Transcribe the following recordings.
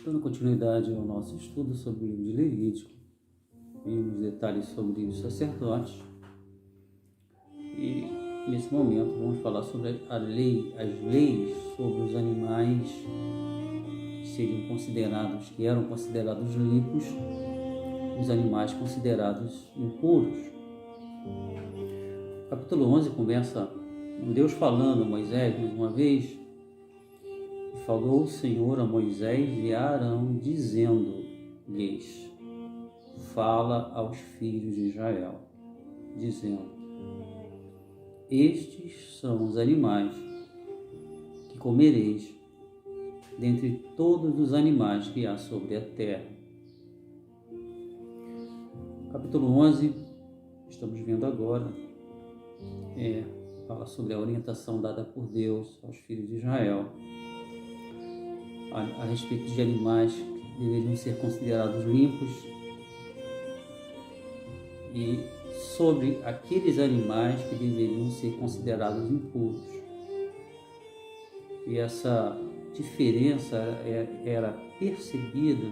Dando continuidade ao nosso estudo sobre o livro de Levítico, vimos detalhes sobre os sacerdotes e nesse momento vamos falar sobre as leis sobre os animais que eram considerados limpos, os animais considerados impuros. O capítulo 11 começa com Deus falando a Moisés mais uma vez. Falou o Senhor a Moisés e a Arão, dizendo-lhes: fala aos filhos de Israel, dizendo: estes são os animais que comereis dentre todos os animais que há sobre a terra. Capítulo 11, estamos vendo agora, fala sobre a orientação dada por Deus aos filhos de Israel a respeito de animais que deveriam ser considerados limpos e sobre aqueles animais que deveriam ser considerados impuros. E essa diferença era percebida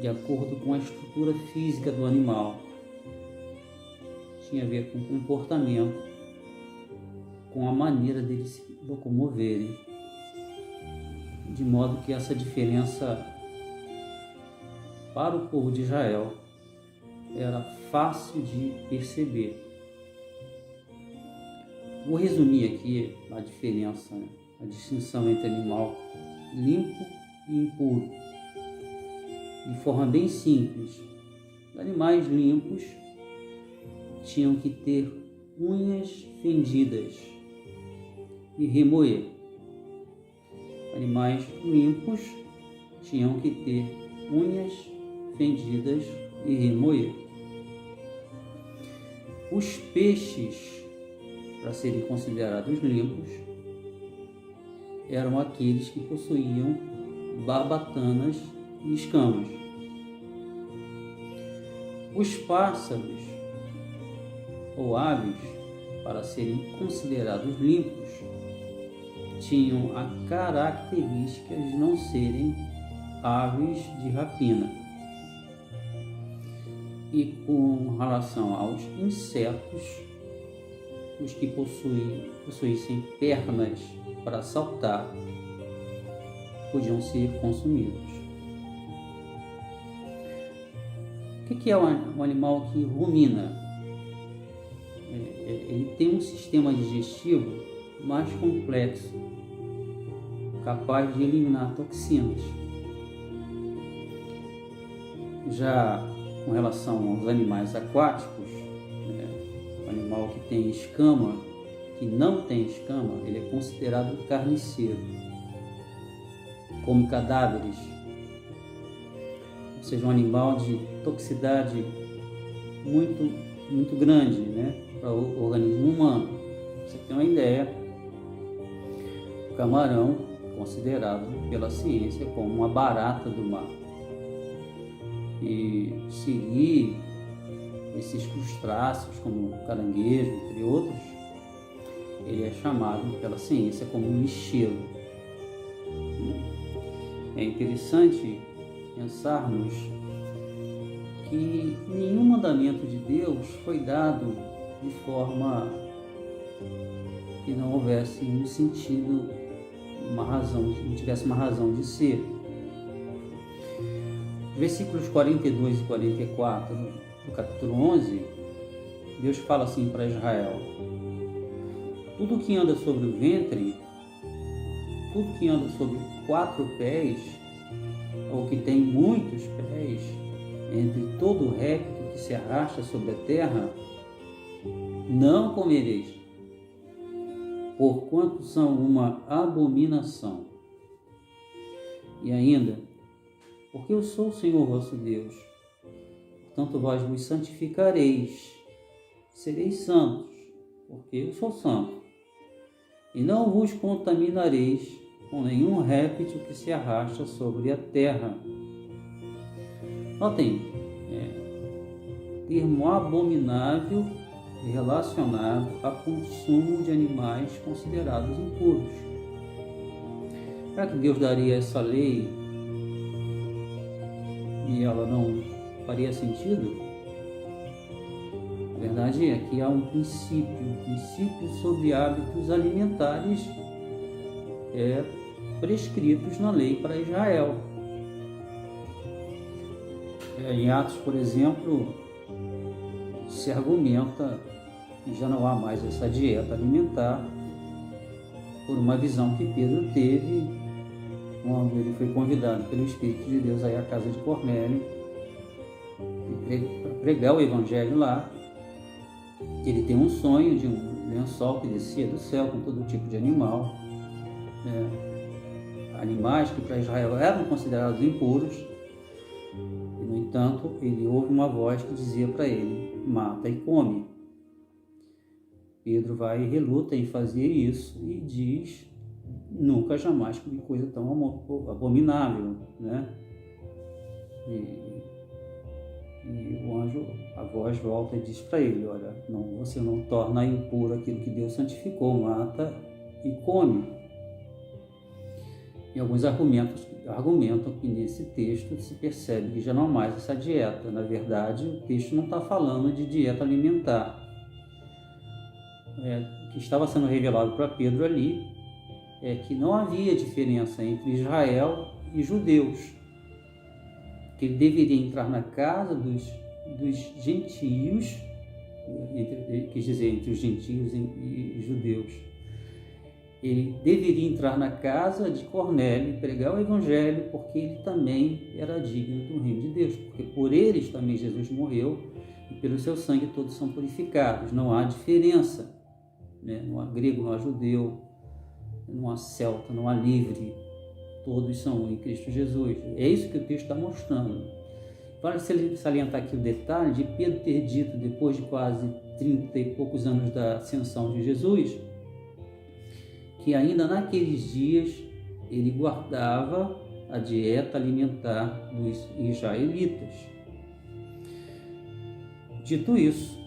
de acordo com a estrutura física do animal. Tinha a ver com o comportamento, com a maneira deles se locomoverem. De modo que essa diferença para o povo de Israel era fácil de perceber. Vou resumir aqui a diferença, a distinção entre animal limpo e impuro, de forma bem simples. Os animais limpos tinham que ter unhas fendidas e remoer. Animais limpos tinham que ter unhas fendidas e remoer. Os peixes, para serem considerados limpos, eram aqueles que possuíam barbatanas e escamas. Os pássaros ou aves, para serem considerados limpos, tinham a característica de não serem aves de rapina. E com relação aos insetos, os que possuíssem pernas para saltar, podiam ser consumidos. O que é um animal que rumina? Ele tem um sistema digestivo mais complexo, capaz de eliminar toxinas. Já com relação aos animais aquáticos, o animal que tem escama, que não tem escama, ele é considerado carniceiro, come cadáveres, ou seja, um animal de toxicidade muito grande, para o organismo humano. Você tem uma ideia, o camarão, considerado pela ciência como uma barata do mar. E siri, esses crustáceos como o caranguejo, entre outros, ele é chamado pela ciência como um lixeiro. É interessante pensarmos que nenhum mandamento de Deus foi dado de forma que não houvesse um sentido, uma razão, não tivesse uma razão de ser. Versículos 42 e 44 do capítulo 11, Deus fala assim para Israel: tudo que anda sobre o ventre, tudo que anda sobre 4 pés, ou que tem muitos pés, entre todo o réptil que se arrasta sobre a terra, não comereis, porquanto são uma abominação. E ainda, porque eu sou o Senhor vosso Deus, portanto vós vos santificareis, sereis santos, porque eu sou santo, e não vos contaminareis com nenhum réptil que se arrasta sobre a terra. Notem, termo abominável relacionado a consumo de animais considerados impuros. Será que Deus daria essa lei e ela não faria sentido? A verdade é que há um princípio sobre hábitos alimentares prescritos na lei para Israel. Em Atos, por exemplo, se argumenta que já não há mais essa dieta alimentar por uma visão que Pedro teve quando ele foi convidado pelo Espírito de Deus a ir à casa de Cornélio para pregar o Evangelho lá. Ele tem um sonho de um lençol que descia do céu com todo tipo de animal, animais que para Israel eram considerados impuros. E, no entanto, ele ouve uma voz que dizia para ele: mata e come. Pedro vai e reluta em fazer isso e diz: nunca jamais comi coisa tão abominável, né? E o anjo, a voz volta e diz para ele: olha, você não torna impuro aquilo que Deus santificou, mata e come. E alguns argumentam que nesse texto se percebe que já não há mais essa dieta. Na verdade, o texto não está falando de dieta alimentar. O que estava sendo revelado para Pedro ali é que não havia diferença entre Israel e judeus, que ele deveria entrar na casa dos gentios, quis dizer, entre os gentios e judeus. Ele deveria entrar na casa de Cornélio e pregar o Evangelho, porque ele também era digno do reino de Deus, porque por eles também Jesus morreu e pelo seu sangue todos são purificados. Não há diferença, né? Não há grego, não há judeu, não há celta, não há livre, todos são em Cristo Jesus. É isso que o texto está mostrando. Vale salientar aqui o detalhe de Pedro ter dito, depois de quase 30 e poucos anos da ascensão de Jesus, que ainda naqueles dias ele guardava a dieta alimentar dos israelitas. Dito isso,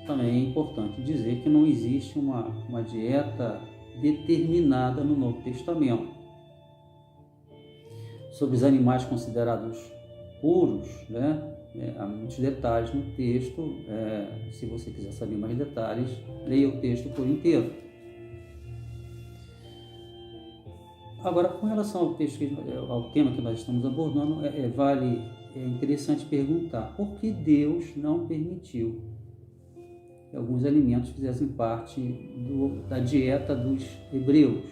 também é importante dizer que não existe uma dieta determinada no Novo Testamento. Sobre os animais considerados puros, né? Há muitos detalhes no texto. Se você quiser saber mais detalhes, leia o texto por inteiro. Agora, com relação ao texto, ao tema que nós estamos abordando, é interessante perguntar por que Deus não permitiu que alguns alimentos fizessem parte da dieta dos hebreus.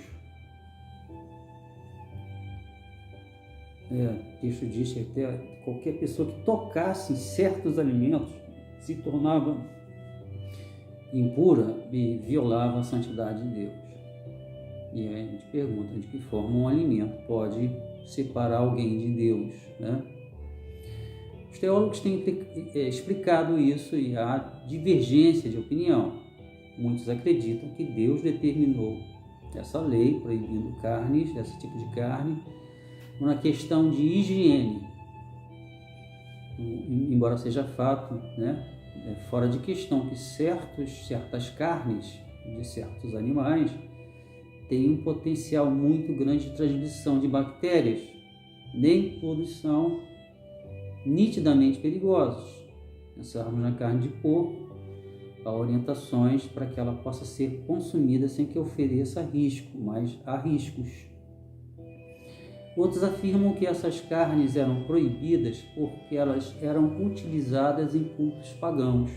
O texto diz que até qualquer pessoa que tocasse em certos alimentos se tornava impura e violava a santidade de Deus. E aí a gente pergunta de que forma um alimento pode separar alguém de Deus, né? Os teólogos têm explicado isso e há divergência de opinião. Muitos acreditam que Deus determinou essa lei proibindo carnes, esse tipo de carne, uma questão de higiene. Embora seja fato, né, fora de questão que certas carnes de certos animais têm um potencial muito grande de transmissão de bactérias. Nem todos são nitidamente perigosos. Pensarmos na carne de porco, há orientações para que ela possa ser consumida sem que ofereça risco, mas há riscos. Outros afirmam que essas carnes eram proibidas porque elas eram utilizadas em cultos pagãos.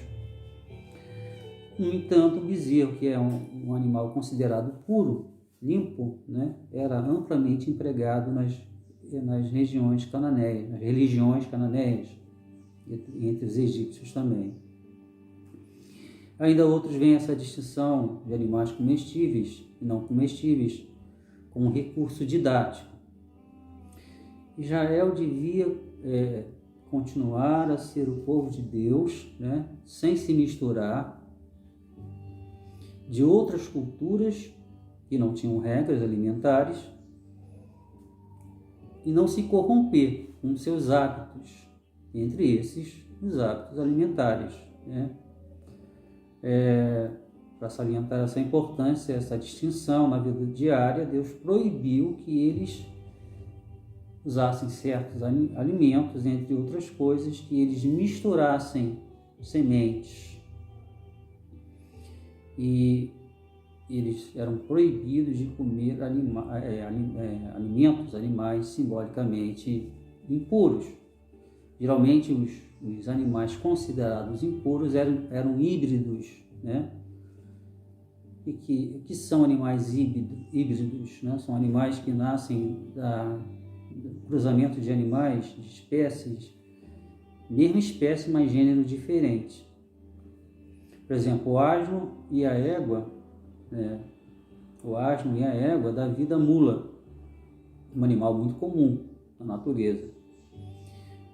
No entanto, o bezerro, que é um animal considerado puro, limpo, né, era amplamente empregado nas regiões cananeias, nas religiões cananeias, entre os egípcios também. Ainda outros veem essa distinção de animais comestíveis e não comestíveis como um recurso didático. Israel devia continuar a ser o povo de Deus, né, sem se misturar de outras culturas que não tinham regras alimentares e não se corromper com seus hábitos, entre esses os hábitos alimentares, né? Para salientar essa importância, essa distinção na vida diária, Deus proibiu que eles usassem certos alimentos, entre outras coisas, que eles misturassem sementes. E eles eram proibidos de comer alimentos, animais simbolicamente impuros. Geralmente os animais considerados impuros eram híbridos, né? E que são animais híbridos, né? São animais que nascem do cruzamento de animais, de espécies, mesma espécie, mas gênero diferente. Por exemplo, o asno e a égua, dá vida à mula, um animal muito comum na natureza.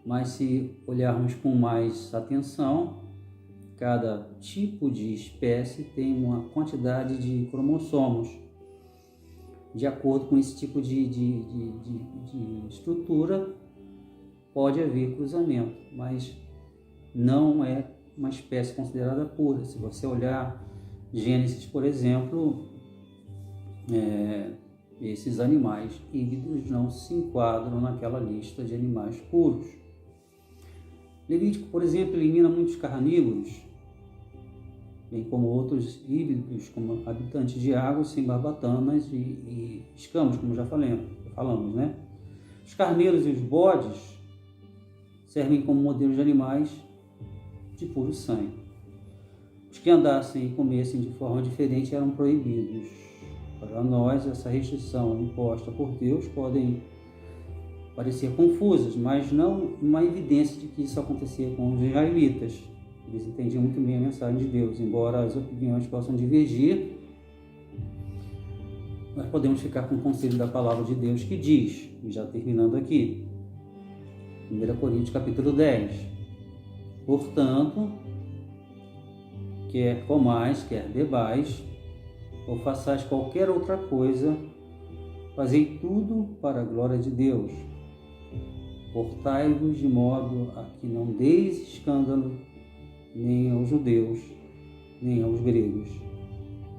Mas se olharmos com mais atenção, cada tipo de espécie tem uma quantidade de cromossomos. De acordo com esse tipo de estrutura, pode haver cruzamento, mas não é uma espécie considerada pura. Se você olhar Gênesis, por exemplo, esses animais híbridos não se enquadram naquela lista de animais puros. Levítico, por exemplo, elimina muitos carnívoros, bem como outros híbridos, como habitantes de águas, sem barbatanas e escamas, como já falamos, né? Os carneiros e os bodes servem como modelos de animais de puro sangue. Os que andassem e comessem de forma diferente eram proibidos. Para nós, essa restrição imposta por Deus podem parecer confusas, mas não uma evidência de que isso acontecia com os israelitas. Eles entendiam muito bem a mensagem de Deus, embora as opiniões possam divergir. Nós podemos ficar com o conselho da palavra de Deus que diz, já terminando aqui, 1 Coríntios capítulo 10: portanto, quer comais, quer bebais, ou façais qualquer outra coisa, fazei tudo para a glória de Deus. Portai-vos de modo a que não deis escândalo nem aos judeus, nem aos gregos,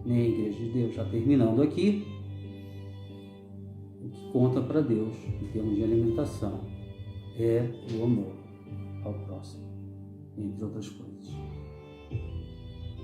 nem à igreja de Deus. Já terminando aqui, o que conta para Deus em termos de alimentação é o amor ao próximo, entre outras coisas.